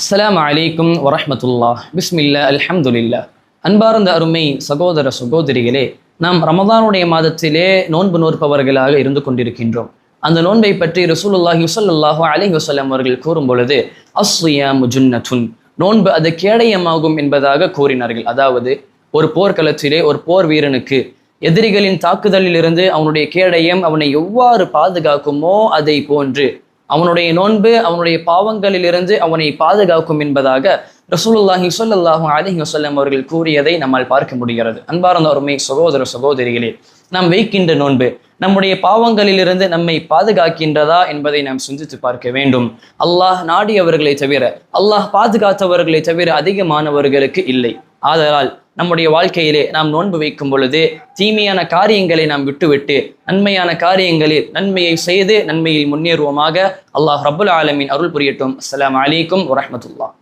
அஸ்ஸலாமு அலைக்கும் வரஹ்மத்துல்லாஹ். பிஸ்மில்லா அல்ஹம்துலில்லாஹ். அன்பார்ந்த அருமை சகோதர சகோதரிகளே, நாம் ரமதானுடைய மாதத்திலே நோன்பு நோற்பவர்களாக இருந்து கொண்டிருக்கின்றோம். அந்த நோன்பை பற்றி ரசூலுல்லாஹி ஸல்லல்லாஹு அலைஹி வஸல்லம் அவர்கள் கூறும் பொழுது அஸ்ஸியாமு ஜுன்னத்துன், நோன்பு அது கேடயமாகும் என்பதாக கூறினார்கள். அதாவது ஒரு போர்க்களத்திலே ஒரு போர் வீரனுக்கு எதிரிகளின் தாக்குதலில் இருந்து அவனுடைய கேடயம் அவனை எவ்வாறு பாதுகாக்குமோ அதை போன்று அவனுடைய நோன்பு அவனுடைய பாவங்களில் இருந்து அவனை பாதுகாக்கும் என்பதாக ரசூலுல்லாஹி ஸல்லல்லாஹு அலைஹி வஸல்லம் அவர்கள் கூறியதை நம்மால் பார்க்க முடிகிறது. அன்பார்ந்த அருமை சகோதர சகோதரிகளே, நாம் வைக்கின்ற நோன்பு நம்முடைய பாவங்களில் இருந்து நம்மை பாதுகாக்கின்றதா என்பதை நாம் சிந்தித்து பார்க்க வேண்டும். அல்லாஹ் நாடியவர்களை தவிர, அல்லாஹ் பாதுகாத்தவர்களை தவிர அதிகமானவர்களுக்கு இல்லை. ஆதலால் நம்முடைய வாழ்க்கையிலே நாம் நோன்பு வைக்கும் பொழுது தீமையான காரியங்களை நாம் விட்டுவிட்டு நன்மையான காரியங்களில் நன்மையை செய்து நன்மையில் முன்னேறுவோமாக. அல்லாஹ் ரப்புல் ஆலமீன் அருள் புரியட்டும். அஸ்ஸலாமு அலைக்கும் வரஹ்மத்துல்லாஹ்.